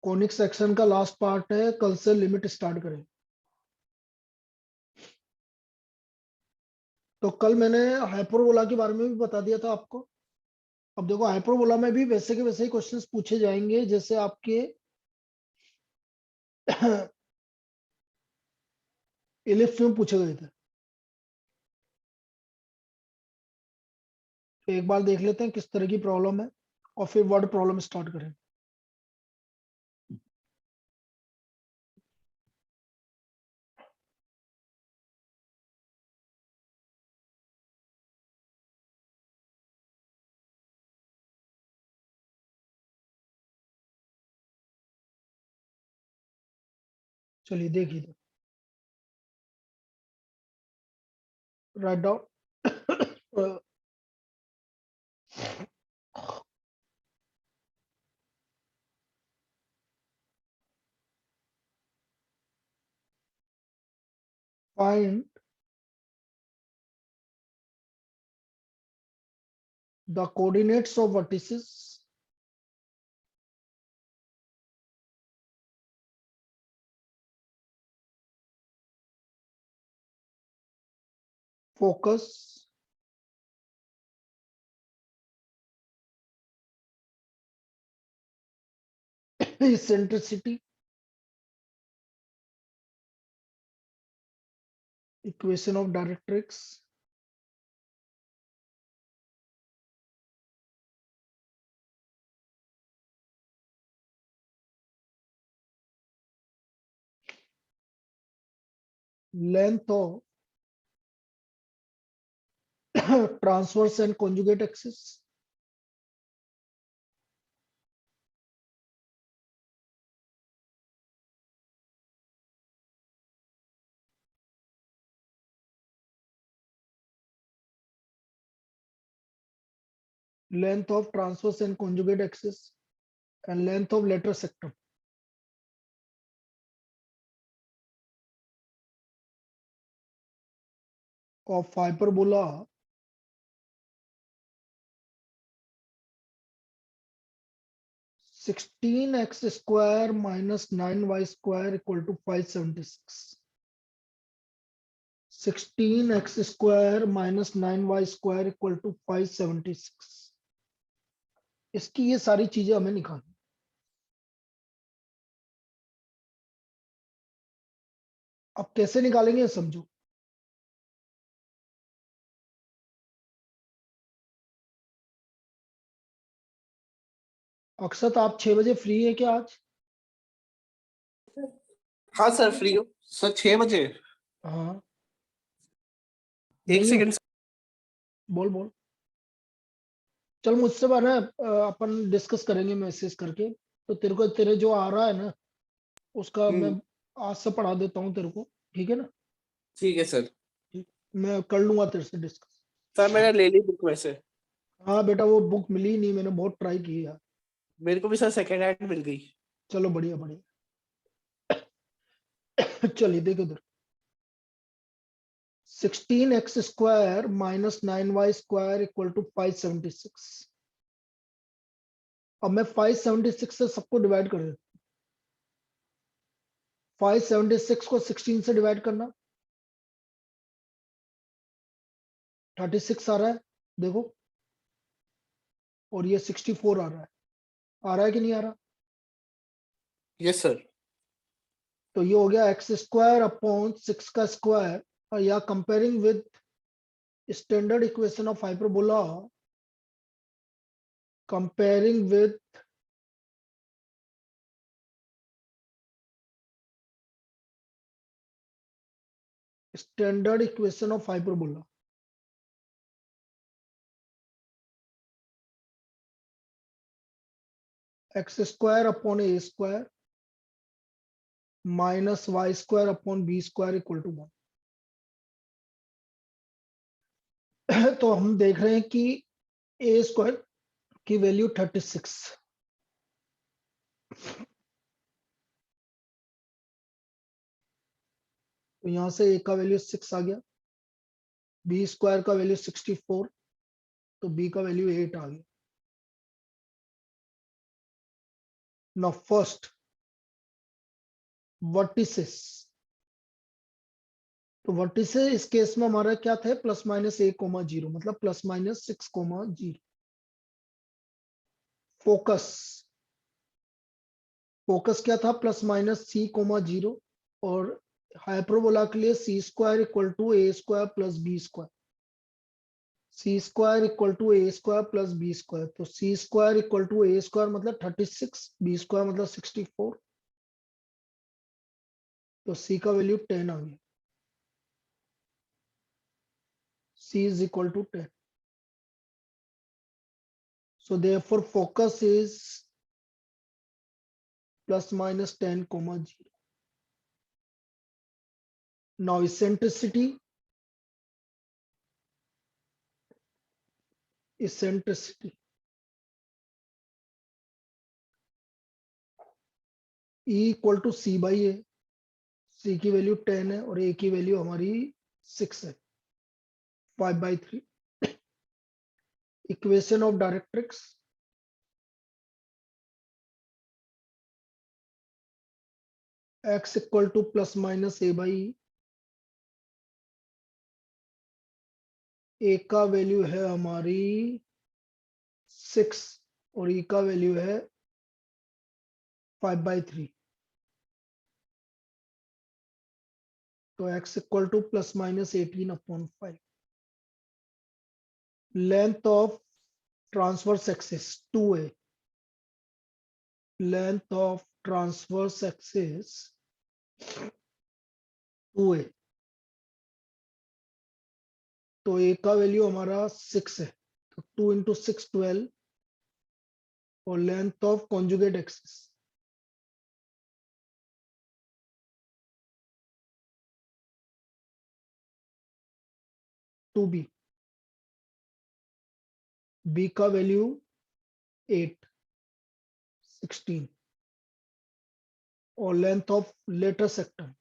Conic section का last part है, कल से लिमिट स्टार्ट करें। तो कल मैंने हाइपरबोला के बारे में भी बता दिया था आपको। अब देखो हाइपरबोला में भी वैसे के वैसे ही क्वेश्चंस पूछे जाएंगे जैसे आपके इलिप्स में पूछे गए थे। तो एक बार देख लेते हैं किस तरह की प्रॉब्लम है और फिर वर्ड प्रॉब्लम स्टार्ट करें। चलिए देखिए, write down. Find the coordinates of vertices focus eccentricity, equation of directrix, length of transverse and conjugate axis, length of transverse and conjugate axis, and length of lateral sector of hyperbola sixteen x square minus 9y square equal to 576. 16x square minus 9y square equal to 576. इसकी ये सारी चीजें हमें निकालनी। अब कैसे निकालेंगे समझो। अक्षत आप 6 बजे फ्री है क्या आज? हाँ सर फ्री हो सर 6 बजे। हाँ एक नहीं हो? सेकंड बोल बोल। चल मुझसे बार अपन डिस्कस करेंगे मैसेज करके। तो तेरे को तेरे जो आ रहा है ना उसका मैं आज से पढ़ा देता हूँ तेरे को, ठीक है ना? ठीक है सर। ठीक, मैं कर लूंगा तेरे से डिस्कस। सर मैंने ले ली बुक वैसे। हाँ बेटा वो बुक मिली नहीं, मैंने बहुत ट्राई की यार। मेरे को भी सर सेकंड हैंड मिल गई। चलो बढ़िया बढ़िया। चलिए देखो इधर, 16x square minus 9y square equal to 576। अब मैं 576 से सबको डिवाइड कर देता हूँ। 576 को 16 से डिवाइड करना, 36 आ रहा है देखो, और ये 64 आ रहा है कि नहीं आ रहा? Yes sir. तो ये हो गया एक्स स्क्वायर अपॉन 6 का स्क्वायर, और या comparing with standard equation of hyperbola, comparing with standard equation of hyperbola, x square upon a square minus y square upon b square equal to 1। तो हम देख रहे हैं कि ए स्क्वायर की वैल्यू 36, तो यहां से ए का वैल्यू 6 आ गया, बी स्क्वायर का वैल्यू 64, तो बी का वैल्यू 8 आ गया। Now first vertices. तो वर्टिसेस इस केस में हमारा क्या था, +-a, 0, मतलब +-6, 0। फोकस, फोकस क्या था, +-c, 0, और हाइपरबोला के लिए c² = a² + b²। c² = a² + b²। तो c² = a² मतलब 36, b² मतलब 64। तो c का वैल्यू 10 आ गया। c is equal to 10. So therefore focus is +-10, 0. Now eccentricity, E = c/a। c की वैल्यू 10 है और a की वैल्यू हमारी 6 है, 5/3। Equation of directrix, x = +-a/e। a का वैल्यू है हमारी 6 और e का वैल्यू है 5/3। तो x = +-18/5। Length of transverse axis 2a, length of transverse axis 2a। तो a का वैल्यू हमारा 6 है, तो 2 × 6 12। और length of conjugate axis 2b, b का वैल्यू 8, 16। और length of latus rectum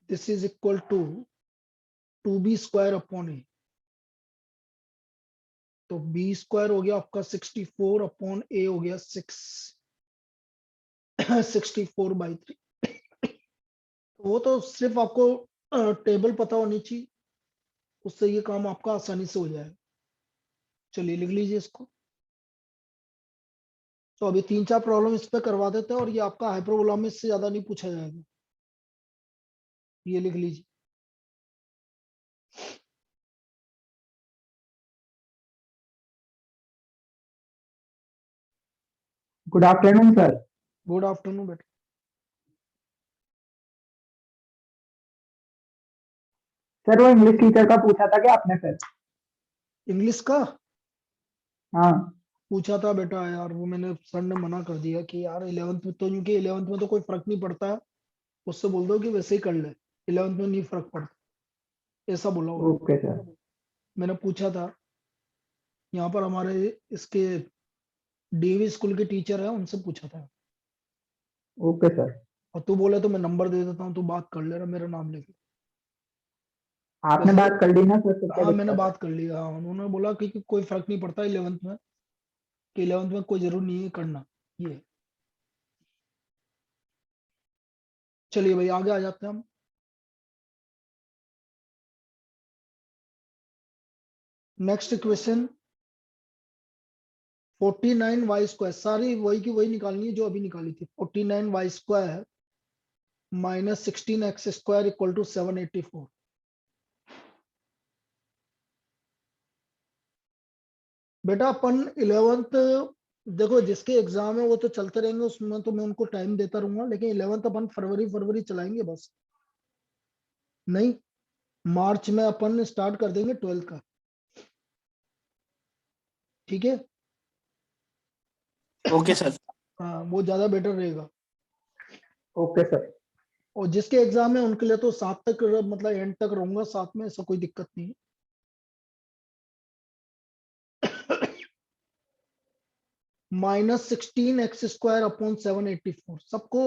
this is equal to 2b² / a। तो b² हो गया आपका 64/a हो गया 6, 64/3। वो तो सिर्फ आपको टेबल पता होनी चाहिए, उससे ये काम आपका आसानी से हो जाएगा। चलिए लिख लीजिए इसको। तो अभी 3-4 प्रॉब्लम इस पे करवा देते हैं और ये आपका हाइपरबोला में इससे ज्यादा नहीं पूछा जाएगा। ये लिख लीजिए। Good afternoon sir. Good afternoon बेटा। सर वो इंग्लिश टीचर का पूछा था क्या आपने सर? इंग्लिश का हाँ पूछा था बेटा यार, वो मैंने सर ने मना कर दिया कि यार 11th में तो, क्योंकि 11th में तो कोई फर्क नहीं पड़ता है, उससे बोल दो कि वैसे ही कर ले, 11th में नहीं फर्क पड़ता, ऐसा बोला उन्होंने। Okay sir. मैंने पूछा था, यहाँ पर हमारे इसके डीवी स्कूल के टीचर है, उनसे पूछा था। Okay sir. और तू बोले तो मैं नंबर दे देता हूँ, तू बात कर ले रहा, मेरा नाम लेके। आपने वैसे बात कर ली ना सर, तो क्या हाँ मैंने दिक्कत है? बात कर ली। हाँ उन्होंने बोला कि कोई फर्क नहीं पड़ता 11th में, कि 11th में कोई जरूर नहीं है करना ये। चलिए भाई आगे आ जाते हैं हम। नेक्स्ट इक्वेशन 49y², सारी वही की वही निकालनी है जो अभी निकाली थी। 49y² - 16x² = 784। बेटा अपन 11th, देखो जिसके एग्जाम है वो तो चलते रहेंगे, उसमें तो मैं उनको टाइम देता रहूंगा, लेकिन 11th अपन फरवरी चलाएंगे बस। नहीं, मार्च में अपन स्टार्ट कर देंगे 12th का, ठीक है। Okay sir. हाँ वो ज्यादा बेटर रहेगा। Okay sir. और जिसके एग्जाम है उनके लिए तो 7 तक, मतलब एंड तक रहूंगा साथ में, ऐसा कोई दिक्कत नहीं है। -16x² / 784, सबको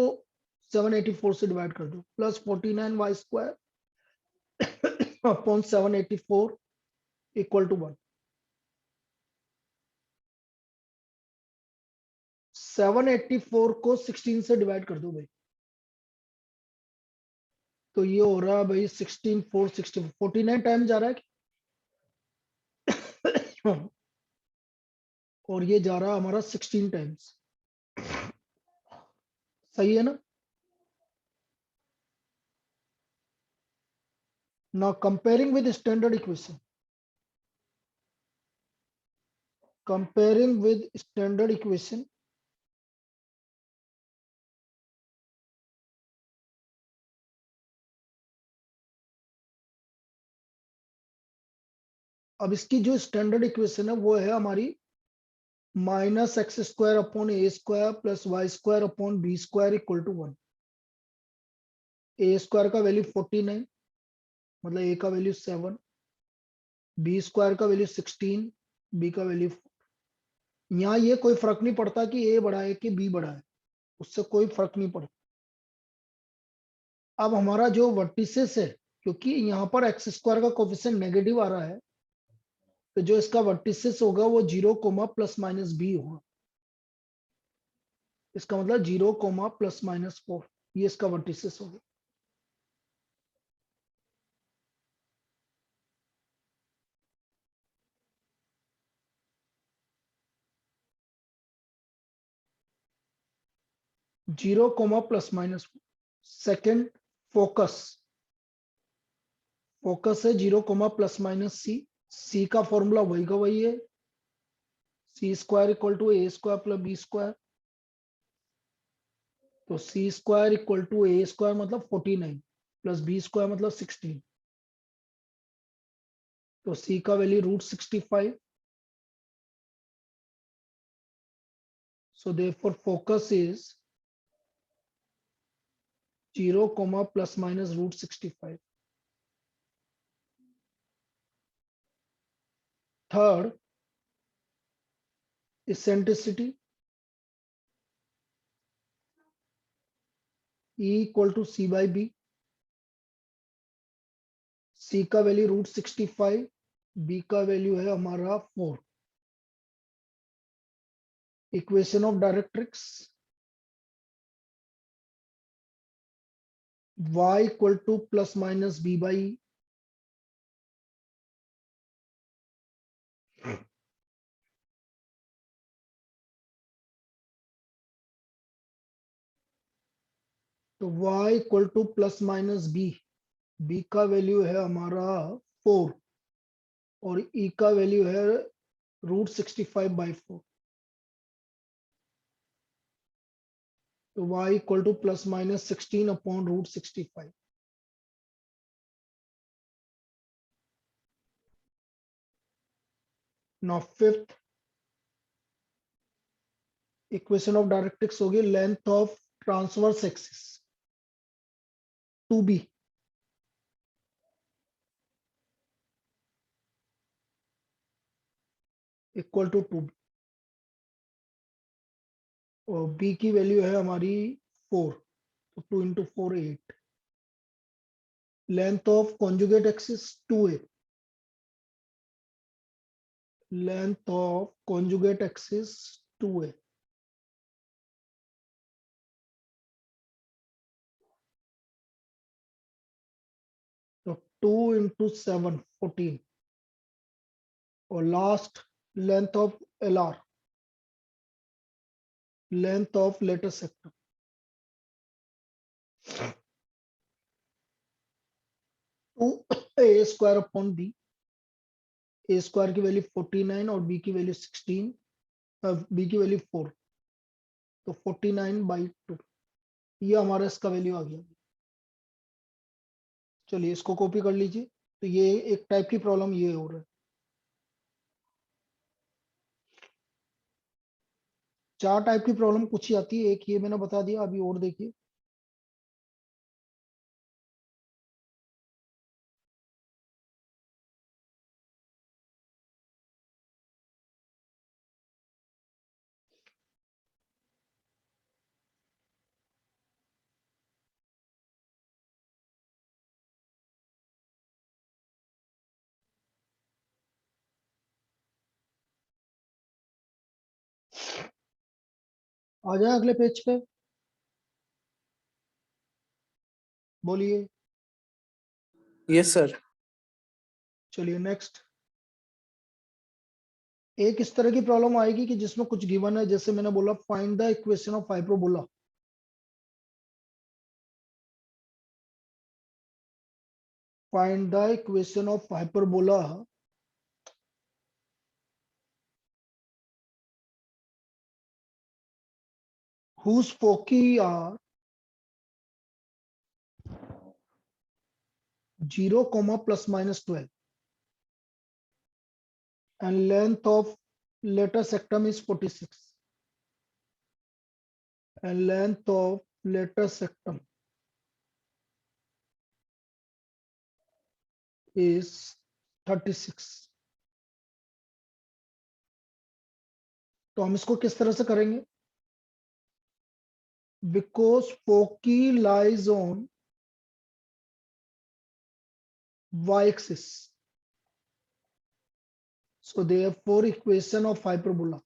784 से डिवाइड कर दो, +49y² / 784 = 1। 784 को 16 से डिवाइड कर दो भाई, तो ये हो रहा है भाई 16 4 60 49 टाइम जा रहा है और ये जा रहा है हमारा 16 टाइम्स, सही है ना। Now comparing with standard equation, comparing with standard equation, अब इसकी जो स्टैंडर्ड इक्वेशन है वो है हमारी minus x square upon a square plus y square upon b square equal to 1। A square का वैल्यू 49, मतलब ए का वैल्यू 7, बी स्क्वायर का वैल्यू 16, बी का वैल्यू 4। यहाँ ये कोई फर्क नहीं पड़ता कि ए बड़ा है कि बी बड़ा है, उससे कोई फर्क नहीं पड़ता। अब हमारा जो वर्टिसेस है, क्योंकि यहाँ पर एक्स स्क्वायर का कोफिशिएंट नेगेटिव आ रहा है, तो जो इसका वर्टिसेस होगा वो 0 कोमा प्लस माइनस बी होगा। इसका मतलब 0 कोमा प्लस माइनस 4, ये इसका वर्टिसेस होगा। Zero comma plus minus. Second focus, focus है 0 comma plus minus C. C का फॉर्मूला वही का वही है, C square equal to A square plus B square. तो C square equal to A square मतलब 49 प्लस बी स्क्वायर मतलब 16। तो सी का value √65। So therefore focus is 0 comma plus minus √65। Third, eccentricity E equal to C by B। C का value √65, B का value है हमारा 4। Equation of directrix Y equal to plus minus B by E। तो y equal to plus minus B, B का value है हमारा 4 और e का वैल्यू है √65/4। तो y equal to plus minus 16 upon √65। Now fifth equation of directrix होगी length of transverse axis 2b equal to 2b और b की वैल्यू है हमारी 4, तो 2 into 4 8। Length of conjugate axis 2a, length of conjugate axis 2a। तो 2 into 7 14 और last length of LR, length of latest sector 2a square upon b। A square की value 49 और B की वैल्यू 16, बी की value 4, तो 49/2 ये हमारा इसका वैल्यू आ गया। चलिए इसको कॉपी कर लीजिए। तो ये एक टाइप की प्रॉब्लम ये हो रहा है। 4 टाइप की प्रॉब्लम कुछ ही आती है, एक ये मैंने बता दिया, अभी और देखिए। आ जाए अगले पेज पे, बोलिए। Yes sir. चलिए नेक्स्ट। एक इस तरह की प्रॉब्लम आएगी कि जिसमें कुछ गिवन है, जैसे मैंने बोला find the equation of hyperbola. Find the equation of hyperbola whose foci are 0, plus minus 12 and length of later sectum is 46 and length of later sectum is 36। तो हम इसको किस तरह से करेंगे? Because foci lies on y-axis, so therefore equation of hyperbola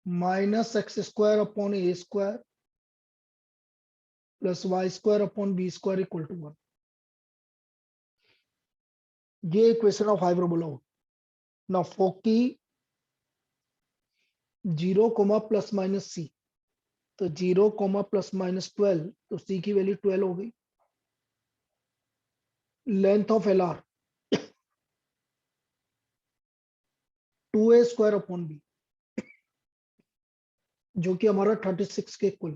minus x square upon a square plus y square upon b square equal to 1। ये equation of hyperbola हो। ना फोकी 0, प्लस माइनस सी, तो 0, प्लस माइनस 12, तो सी की value 12 हो गई। Length of L R 2a square upon B, जो कि हमारा 36 के इक्वल।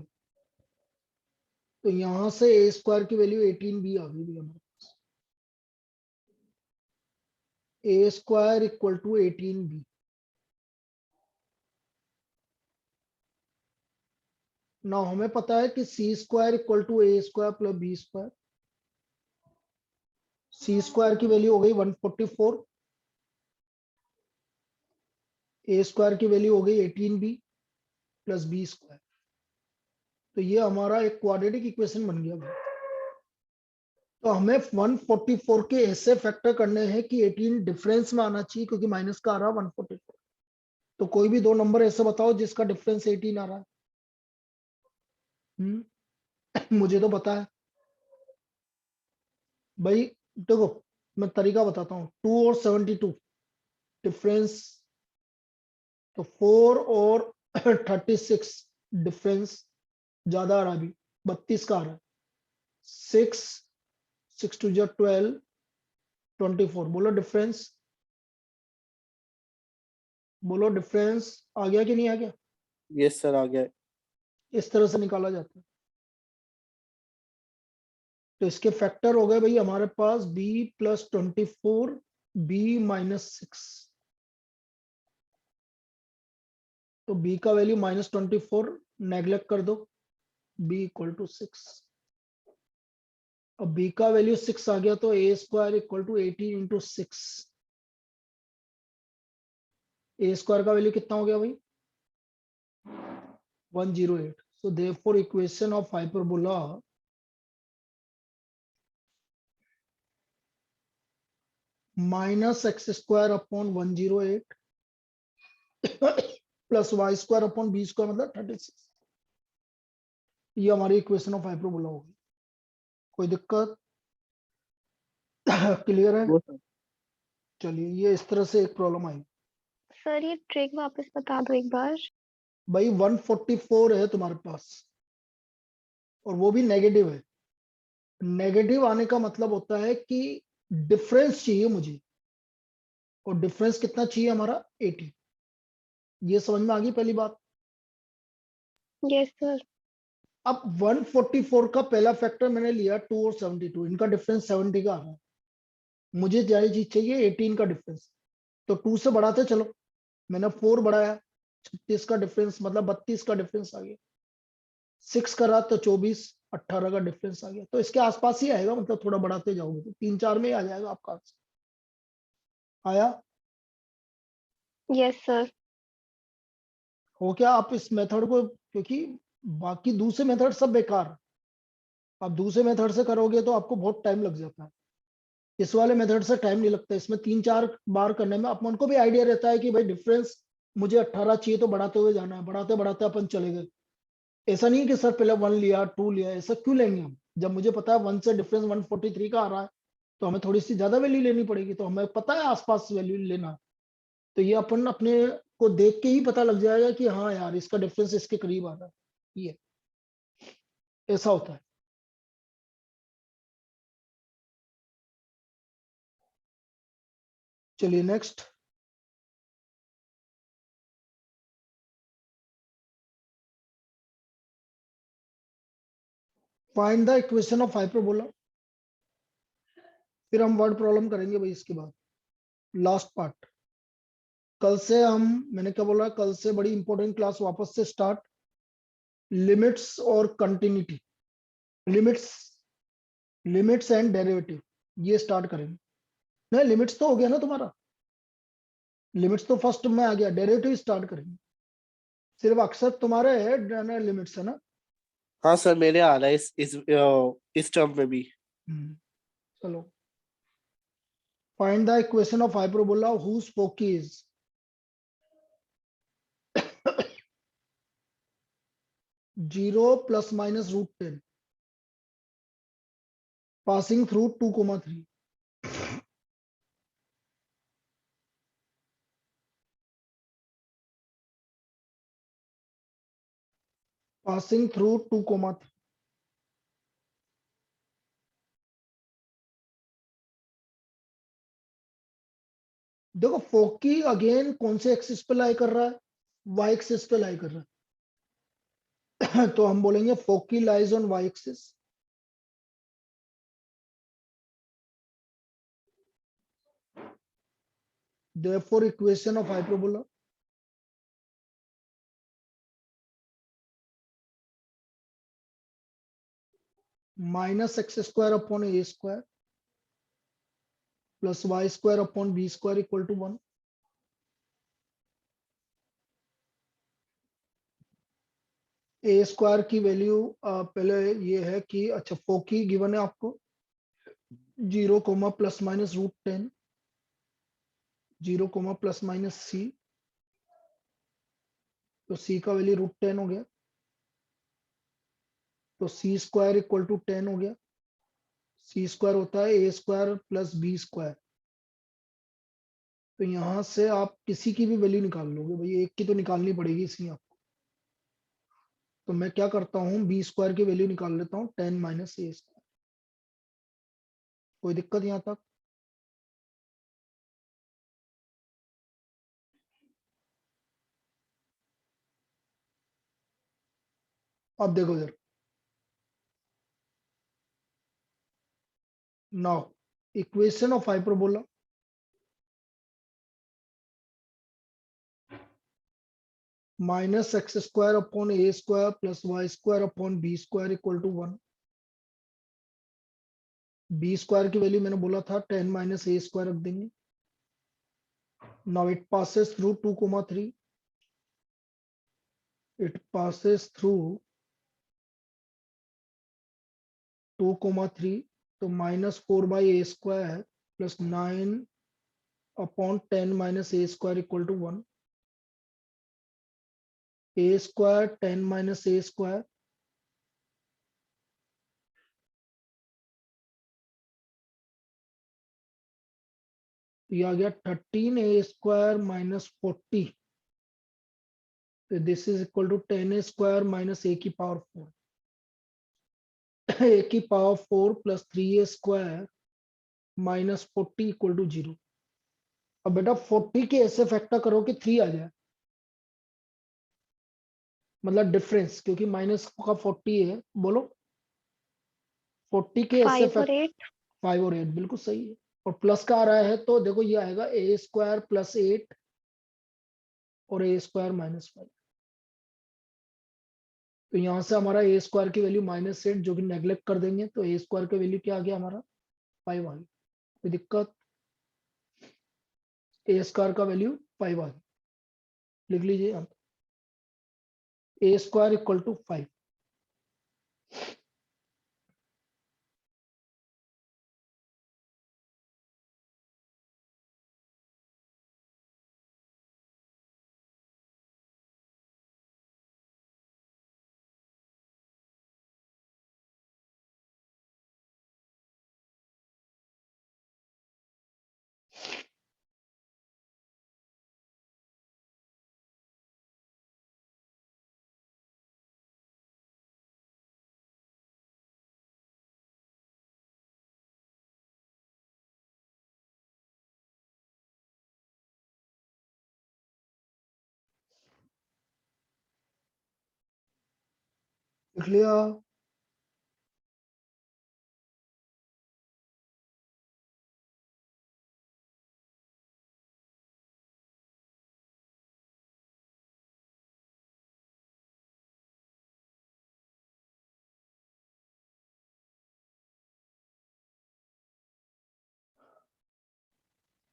तो यहां से a स्क्वायर की वैल्यू 18b आ गई हमारे पास। a square equal to 18b। ना हमें पता है कि C square equal to A square plus B square. C square की वैल्यू हो गई 144, ए स्क्वायर की वैल्यू हो गई 18b प्लस बी स्क्वायर। तो ये हमारा एक क्वाड्रेटिक इक्वेशन बन गया भाई। तो हमें 144 के ऐसे फैक्टर करने हैं कि 18 डिफरेंस में आना चाहिए, क्योंकि माइनस का आ रहा है 144। तो कोई भी दो नंबर ऐसे बताओ जिसका डिफरेंस 18 आ रहा है। मुझे तो पता है भाई। देखो मैं तरीका बताता हूँ। 2 और 72 डिफरेंस, तो 4 और 36 डिफरेंस ज्यादा आ रहा है अभी, 32 का आ रहा है। 6 6 2 12 24। बोलो डिफरेंस, बोलो डिफरेंस आ गया कि नहीं आ गया? यस सर, आ गया। इस तरह से निकाला जाता है। तो इसके फैक्टर हो गए भाई हमारे पास b प्लस 24, b माइनस 6। तो b का वैल्यू माइनस 24 नेग्लेक्ट कर दो, b इक्वल टू 6। अब b का वैल्यू 6 आ गया, तो a square equal to 18 into 6। a square का वैल्यू कितना हो गया भाई? 108। So therefore equation of hyperbola minus x square upon 108 plus y square upon b square मतलब 36। ये हमारी इक्वेशन ऑफ हाइपरबोला होगी। कोई दिक्कत? क्लियर है? वो सर। चलिए, ये इस तरह से एक प्रॉब्लम आई सर ये ट्रिक वापस बता दो एक बार। भाई। 144 है तुम्हारे पास और वो भी नेगेटिव है। नेगेटिव आने का मतलब होता है कि डिफरेंस चाहिए मुझे, और डिफरेंस कितना चाहिए हमारा? 80। ये समझ में आ गई पहली बात। Yes sir. अब 144 का पहला फैक्टर मैंने लिया 2 और 72, इनका डिफरेंस 70 का आ रहा है। मुझे ज्यादा चीज चाहिए 18 का डिफरेंस। तो 2 से बढ़ाते चलो, मैंने 4 बढ़ाया, 36 का डिफरेंस मतलब 32 का डिफरेंस आ गया। 6 करा तो 24, 18 का डिफरेंस आ गया। तो इसके आसपास ही आएगा, मतलब थोड़ा बढ़ाते जाओगे तो 3-4 में ही आ जाएगा आपका आंसर। आया? Yes sir. हो क्या आप इस मेथड को, क्योंकि बाकी दूसरे मेथड सब बेकार। आप दूसरे मेथड से करोगे तो आपको बहुत टाइम लग जाता है। इस वाले मेथड से टाइम नहीं लगता, इसमें 3-4 बार करने में अपन को भी आइडिया रहता है कि भाई डिफरेंस मुझे 18 चाहिए तो बढ़ाते हुए जाना है, बढ़ाते बढ़ाते अपन चले गए। ऐसा नहीं कि सर पहले 1 लिया 2 लिया, ऐसा क्यों लेंगे हम? जब मुझे पता है 1 से डिफरेंस 143 का आ रहा है तो हमें थोड़ी सी ज्यादा वैल्यू लेनी पड़ेगी, तो हमें पता है आसपास वैल्यू लेना। तो ये अपन अपने को देख के ही पता लग जाएगा कि हाँ यार इसका डिफरेंस इसके करीब आ रहा है, ये ऐसा होता है। चलिए next. Find the equation of hyperbola. फिर हम वर्ड प्रॉब्लम करेंगे भाई इसके बाद, लास्ट पार्ट। कल से हम, मैंने क्या बोला, कल से बड़ी इंपॉर्टेंट क्लास वापस से स्टार्ट, लिमिट्स और continuity, limits limits and derivative, ये स्टार्ट करेंगे। नहीं, लिमिट्स तो हो गया ना तुम्हारा, लिमिट्स तो फर्स्ट में आ गया, डेरिवेटिव स्टार्ट करेंगे। सिर्फ अक्सर तुम्हारे है लिमिट्स है ना। हाँ सर, मेरे आ रहा है इस टर्म में भी। चलो, find the equation of hyperbola whose Foci is 0 plus minus root 10 passing through 2,3. Passing through 2,3. देखो फोकी अगेन कौन से एक्सिस पे लाई कर रहा है, वाई एक्सिस पे लाई कर रहा है। तो हम बोलेंगे foci lies on Y axis. therefore equation of hyperbola minus x square upon a square plus y square upon b square equal to 1. A square की वैल्यू पहले ये है कि, अच्छा फोकी गिवन है आपको 0 plus minus root 10, 0 plus minus C, तो C का वैल्यू रूट 10 हो गया, तो सी स्क्वायर इक्वल टू 10 हो गया। सी स्क्वायर होता है ए स्क्वायर प्लस बी स्क्वायर। तो यहां से आप किसी की भी वैल्यू निकाल लोगे भाई, एक की तो निकालनी पड़ेगी इसलिए आपको। तो मैं क्या करता हूँ, बी स्क्वायर की वैल्यू निकाल लेता हूँ 10 माइनस ए स्क्वायर। कोई दिक्कत यहाँ तक? अब देखो जरा, now equation of hyperbola minus x square upon a square plus y square upon b square equal to 1। B square की वैल्यू मैंने बोला था 10 माइनस ए स्क्वायर रख देंगे। Now it passes through 2,3, it passes through 2,3, तो minus 4 by a square plus 9 upon 10 minus a square equal to 1। A square 10 minus a square, ये आ गया 13 ए स्क्वायर माइनस 40, तो this is equal to 10 A square minus A की power 4, A की power 4 plus 3 A square minus 40 equal to 0। अब बेटा 40 के ऐसे फैक्टर करो कि 3 आ जाए, मतलब डिफरेंस, क्योंकि माइनस का 40 है, बोलो 40 के ऐसे 5 और 8। 5 और 8 बिल्कुल सही है। और प्लस का आ रहा है तो देखो ये आएगा ए स्क्वायर प्लस 8 और ए स्क्वायर माइनस 5। तो यहां से हमारा ए स्क्वायर की वैल्यू माइनस 8 जो कि नेग्लेक्ट कर देंगे, तो ए स्क्वायर की वैल्यू क्या आ गया हमारा 5 आ गया। कोई दिक्कत? ए स्क्वायर का वैल्यू 5 आ गया, लिख लीजिए आप, ए स्क्वायर इक्वल टू 5। लिख लिया?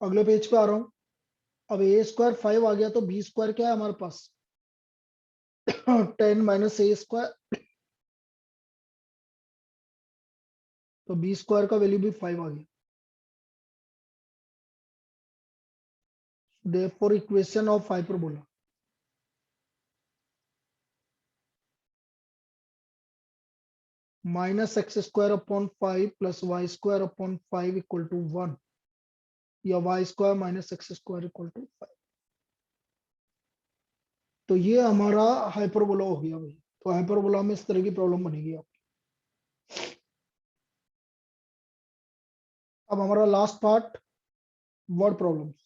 अगले पेज पे आ रहा हूँ। अब ए स्क्वायर 5 आ गया तो बी स्क्वायर क्या है हमारे पास? 10 माइनस ए स्क्वायर, तो बी स्क्वायर का वैल्यू भी 5 आ गया। Therefore equation of hyperbola minus x square upon 5 plus y square upon 5 equal to 1, या y square minus x square equal to 5। तो ये हमारा हाइपरबोला हो गया भाई। तो हाइपरबोला में इस तरह की प्रॉब्लम बनेगी आप। अब हमारा लास्ट पार्ट, वर्ड प्रॉब्लम्स।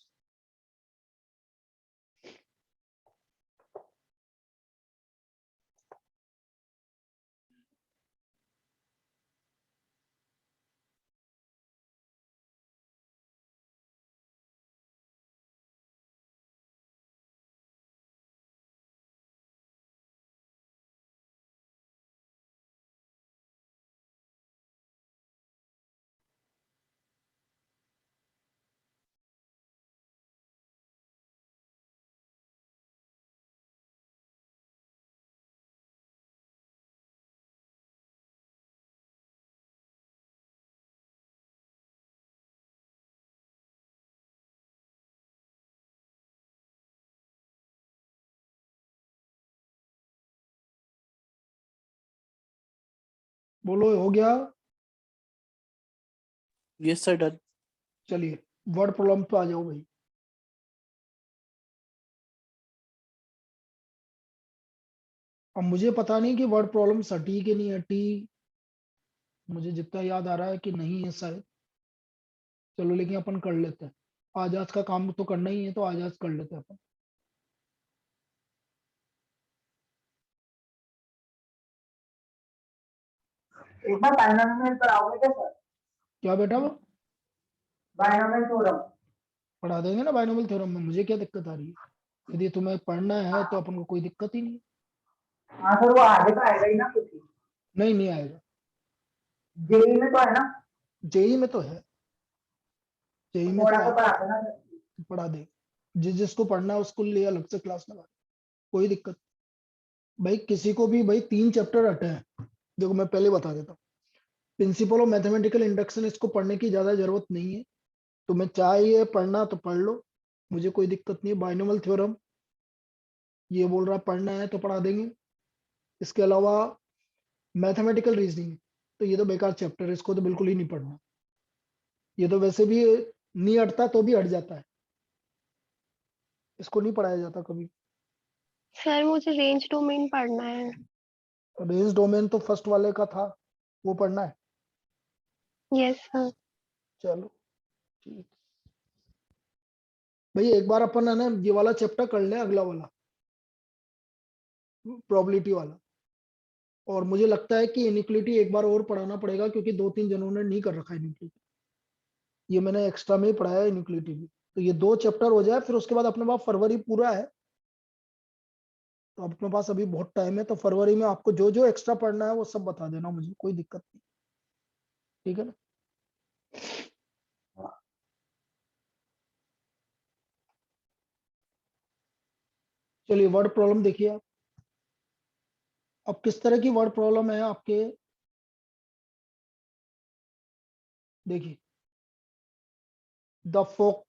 बोलो, हो गया? Yes sir, done. चलिए वर्ड प्रॉब्लम पे आ जाओ भाई। अब मुझे पता नहीं कि वर्ड प्रॉब्लम सटी कि नहीं हटी, मुझे जितना याद आ रहा है कि नहीं है शायद। चलो लेकिन अपन कर लेते हैं। आज आज का काम तो करना ही है, तो आज आज कर लेते हैं अपन। एक बार बायनोमियल पढ़ाओगे क्या सर? क्या बेटा? वो बायनोमियल थ्योरम। पढ़ा देंगे ना बाइनोमियल थ्योरम में, मुझे क्या दिक्कत आ रही है? यदि तुम्हें पढ़ना है तो अपन को कोई दिक्कत ही नहीं। हाँ सर, वो आगे तो आएगा ही ना कुछ। नहीं, नहीं आएगा। जेई में तो है ना? जेई में तो है, जेई में तो थोड़ा आ, तो पढ़ाते ना सर। पढ़ा दे। जिसको पढ़ना है उसको लिए अलग से क्लास लगा, कोई दिक्कत। भाई किसी को भी भाई 3 चैप्टर रटे हैं। देखो मैं पहले बता देता हूँ, प्रिंसिपल ऑफ मैथमेटिकल इंडक्शन इसको पढ़ने की ज्यादा जरूरत नहीं है। तुम्हें चाहिए पढ़ना तो पढ़ लो, मुझे कोई दिक्कत नहीं है। बाइनोमियल थ्योरम ये बोल रहा पढ़ना है तो पढ़ा देंगे। इसके अलावा मैथमेटिकल रीजनिंग, तो ये तो बेकार चैप्टर है, इसको तो बिल्कुल ही नहीं पढ़ना। ये तो वैसे भी नहीं हटता तो भी हट जाता है, इसको नहीं पढ़ाया जाता कभी। सर मुझे रेंज डोमेन पढ़ना है। रेंज डोमेन तो फर्स्ट वाले का था, वो पढ़ना है। Yes sir. चलो ठीक। भाई एक बार अपन है ना ये वाला चैप्टर कर ले, अगला वाला प्रोबेबिलिटी वाला। और मुझे लगता है कि इनिक्विटी एक बार और पढ़ाना पड़ेगा, क्योंकि 2-3 जनों ने नहीं कर रखा है इनिक्विटी। ये मैंने एक्स्ट्रा में ही पढ़ाया है इनिक्विटी भी। तो ये 2 चैप्टर हो जाए, फिर उसके बाद अपने पास फरवरी पूरा है। तो अपने पास अभी बहुत टाइम है, तो फरवरी में आपको जो जो एक्स्ट्रा पढ़ना है वो सब बता देना मुझे, कोई दिक्कत नहीं। ठीक है ना? चलिए वर्ड प्रॉब्लम देखिए आप। अब किस तरह की वर्ड प्रॉब्लम है आपके, देखिए। The focus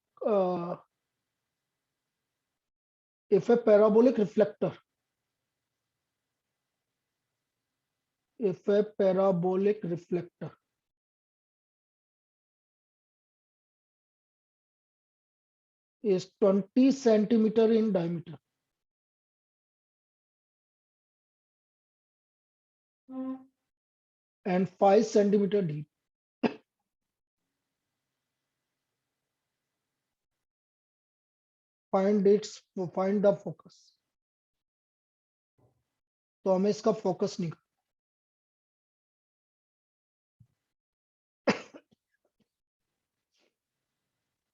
if a parabolic reflector if a parabolic reflector is 20 centimeter in diameter and 5 centimeter deep, find the focus। तो हमें इसका फोकस निकाल,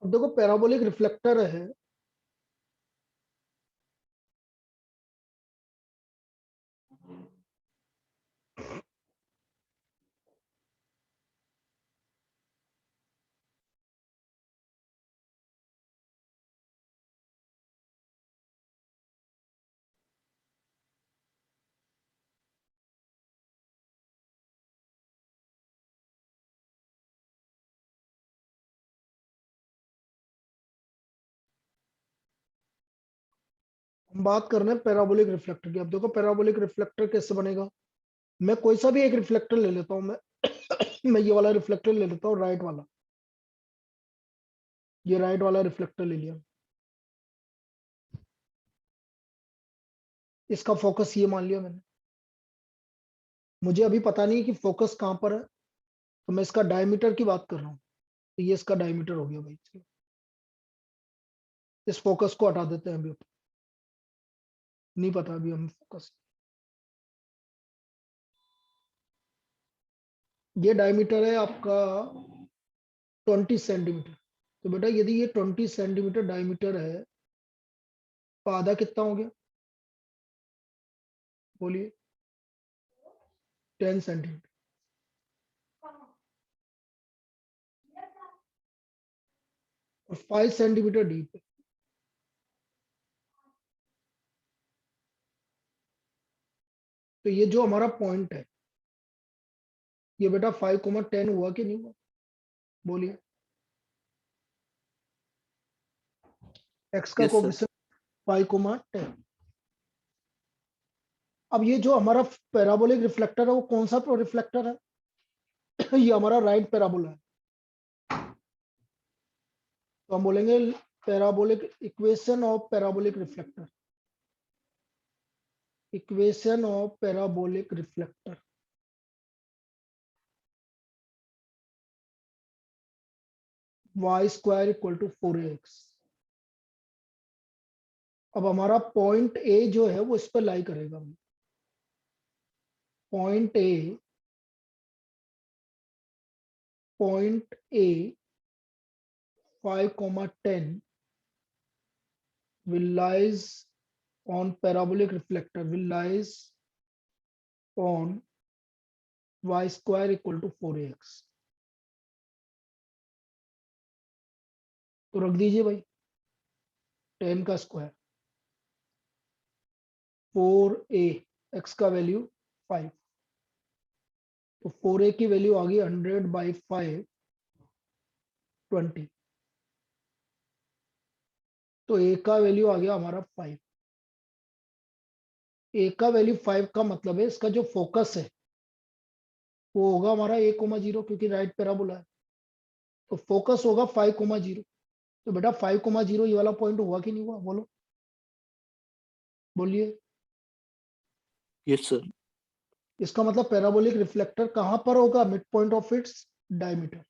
अब देखो पैराबोलिक रिफ्लेक्टर है, हम बात कर रहे हैं पैराबोलिक रिफ्लेक्टर की। अब देखो पैराबोलिक रिफ्लेक्टर कैसे बनेगा। मैं कोई सा भी एक रिफ्लेक्टर ले लेता हूं, मैं मैं ये वाला रिफ्लेक्टर ले लेता हूँ, राइट वाला, ये राइट वाला रिफ्लेक्टर ले लिया। इसका फोकस ये मान लिया मैंने। मुझे अभी पता नहीं कि फोकस कहां पर है, तो मैं इसका डायमीटर की बात कर रहा हूँ। तो ये इसका डायमीटर हो गया भाई। चलो, इस फोकस को हटा देते हैं अभी, नहीं पता अभी हम फोकस। ये डायमीटर है आपका 20 सेंटीमीटर। तो बेटा यदि ये 20 सेंटीमीटर डायमीटर है तो आधा कितना हो गया, बोलिए। 10 सेंटीमीटर। और 5 सेंटीमीटर डीप है। तो ये जो हमारा पॉइंट है, ये बेटा 5,10 हुआ कि नहीं हुआ, बोलिए। एक्स का यस सर। कोएफिशिएंट 5,10। अब ये जो हमारा पैराबोलिक रिफ्लेक्टर है वो कौन सा रिफ्लेक्टर है ये हमारा राइट पैराबोला है। तो हम बोलेंगे parabolic equation of parabolic reflector, equation of parabolic reflector. Y square equal to 4ax। अब हमारा पॉइंट ए जो है वो इस पर लाई करेगा। Point A, point A 5,10 will lies on parabolic reflector, will lies on y square equal to 4ax। तो रख दीजिए भाई 10 का स्क्वायर, 4a, x का वैल्यू 5। तो 4a की वैल्यू आ गई 100/5, 20। तो a का वैल्यू आ गया हमारा 5। a का वैल्यू 5 का मतलब है इसका जो फोकस है वो होगा हमारा a,0, क्योंकि राइट पैराबोला है। तो फोकस होगा 5,0। तो बेटा 5,0 ये वाला पॉइंट हुआ कि नहीं हुआ, बोलो, बोलिए। Yes sir. इसका मतलब पैराबोलिक रिफ्लेक्टर कहां पर होगा, mid point of its diameter.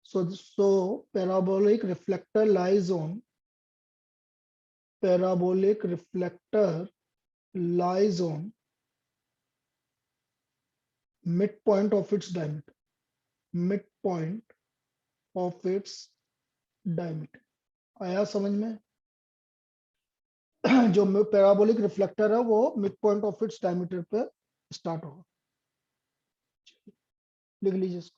so parabolic reflector lies on, parabolic reflector lies on midpoint of its diameter, midpoint of its diameter। आया समझ में। जो पैराबोलिक रिफ्लेक्टर है वो mid point of its diameter पे स्टार्ट होगा। लिख लीजिए इसको।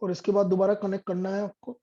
और इसके बाद दोबारा कनेक्ट करना है आपको।